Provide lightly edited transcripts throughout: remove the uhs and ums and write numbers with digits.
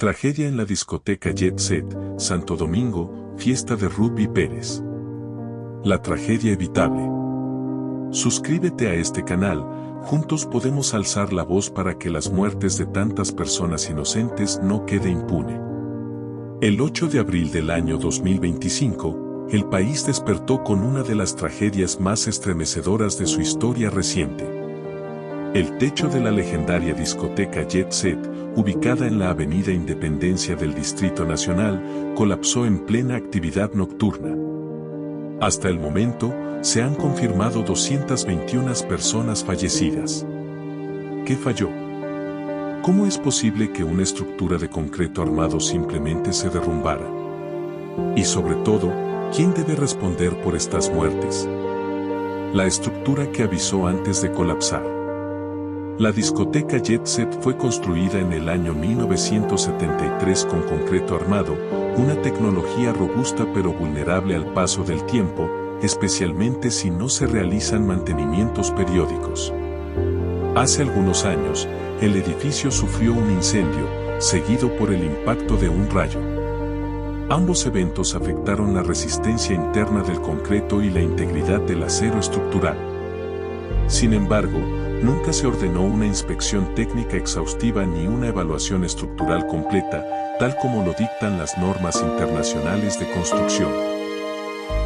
Tragedia en la discoteca Jet Set, Santo Domingo, fiesta de Ruby Pérez. La tragedia evitable. Suscríbete a este canal, juntos podemos alzar la voz para que las muertes de tantas personas inocentes no quede impune. El 8 de abril del año 2025, el país despertó con una de las tragedias más estremecedoras de su historia reciente. El techo de la legendaria discoteca Jet Set, ubicada en la Avenida Independencia del Distrito Nacional, colapsó en plena actividad nocturna. Hasta el momento, se han confirmado 221 personas fallecidas. ¿Qué falló? ¿Cómo es posible que una estructura de concreto armado simplemente se derrumbara? Y sobre todo, ¿quién debe responder por estas muertes? La estructura que avisó antes de colapsar. La discoteca Jet Set fue construida en el año 1973 con concreto armado, una tecnología robusta pero vulnerable al paso del tiempo, especialmente si no se realizan mantenimientos periódicos. Hace algunos años, el edificio sufrió un incendio, seguido por el impacto de un rayo. Ambos eventos afectaron la resistencia interna del concreto y la integridad del acero estructural. Sin embargo, nunca se ordenó una inspección técnica exhaustiva ni una evaluación estructural completa, tal como lo dictan las normas internacionales de construcción.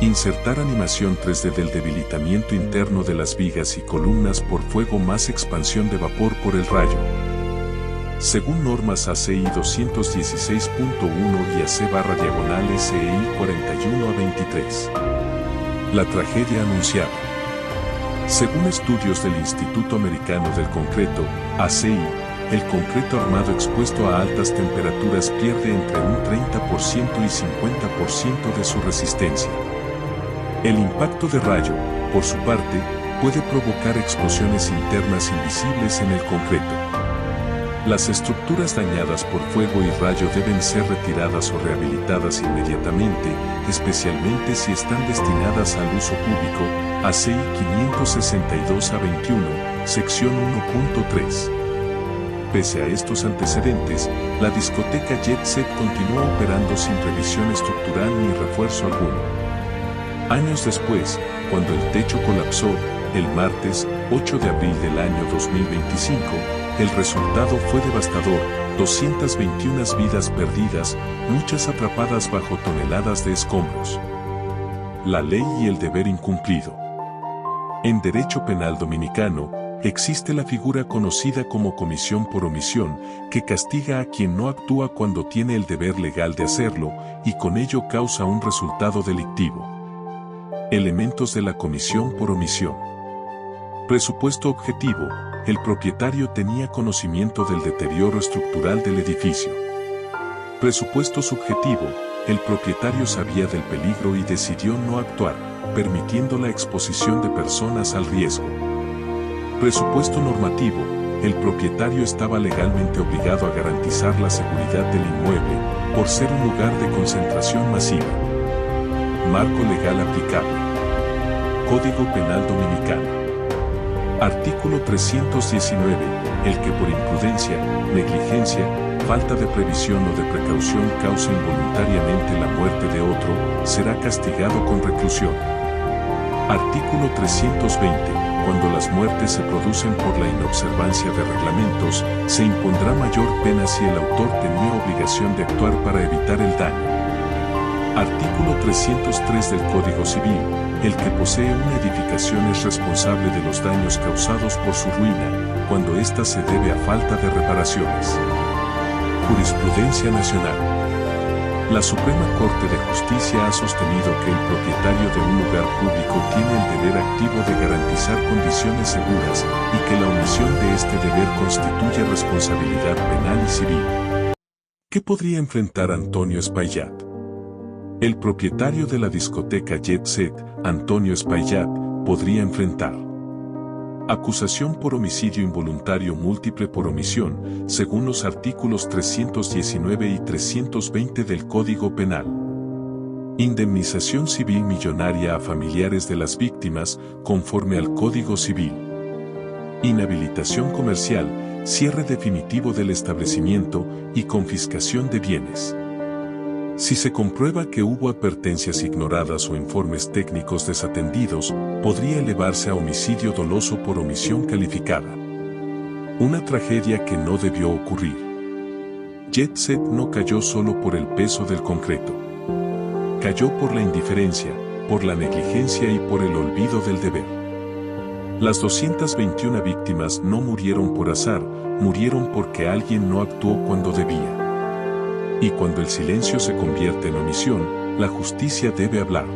Insertar animación 3D del debilitamiento interno de las vigas y columnas por fuego más expansión de vapor por el rayo. Según normas ACI 216.1 y AC/SEI 41-23. La tragedia anunciada. Según estudios del Instituto Americano del Concreto, ACI, el concreto armado expuesto a altas temperaturas pierde entre un 30% y 50% de su resistencia. El impacto de rayo, por su parte, puede provocar explosiones internas invisibles en el concreto. Las estructuras dañadas por fuego y rayo deben ser retiradas o rehabilitadas inmediatamente, especialmente si están destinadas al uso público, ACI 562-21, sección 1.3. Pese a estos antecedentes, la discoteca Jet Set continuó operando sin revisión estructural ni refuerzo alguno. Años después, cuando el techo colapsó, el martes, 8 de abril del año 2025, el resultado fue devastador, 221 vidas perdidas, muchas atrapadas bajo toneladas de escombros. La ley y el deber incumplido. En derecho penal dominicano, existe la figura conocida como comisión por omisión, que castiga a quien no actúa cuando tiene el deber legal de hacerlo, y con ello causa un resultado delictivo. Elementos de la comisión por omisión. Presupuesto objetivo. El propietario tenía conocimiento del deterioro estructural del edificio. Presupuesto subjetivo. El propietario sabía del peligro y decidió no actuar, permitiendo la exposición de personas al riesgo. Presupuesto normativo. El propietario estaba legalmente obligado a garantizar la seguridad del inmueble, por ser un lugar de concentración masiva. Marco legal aplicable. Código Penal Dominicano. Artículo 319. El que por imprudencia, negligencia, falta de previsión o de precaución cause involuntariamente la muerte de otro, será castigado con reclusión. Artículo 320. Cuando las muertes se producen por la inobservancia de reglamentos, se impondrá mayor pena si el autor tenía obligación de actuar para evitar el daño. Artículo 303 del Código Civil. El que posee una edificación es responsable de los daños causados por su ruina, cuando ésta se debe a falta de reparaciones. Jurisprudencia nacional. La Suprema Corte de Justicia ha sostenido que el propietario de un lugar público tiene el deber activo de garantizar condiciones seguras y que la omisión de este deber constituye responsabilidad penal y civil. ¿Qué podría enfrentar Antonio Espaillat? El propietario de la discoteca Jet Set, Antonio Espaillat, podría enfrentar acusación por homicidio involuntario múltiple por omisión, según los artículos 319 y 320 del Código Penal. Indemnización civil millonaria a familiares de las víctimas, conforme al Código Civil. Inhabilitación comercial, cierre definitivo del establecimiento y confiscación de bienes. Si se comprueba que hubo advertencias ignoradas o informes técnicos desatendidos, podría elevarse a homicidio doloso por omisión calificada. Una tragedia que no debió ocurrir. Jet Set no cayó solo por el peso del concreto. Cayó por la indiferencia, por la negligencia y por el olvido del deber. Las 221 víctimas no murieron por azar, murieron porque alguien no actuó cuando debía. Y cuando el silencio se convierte en omisión, la justicia debe hablar.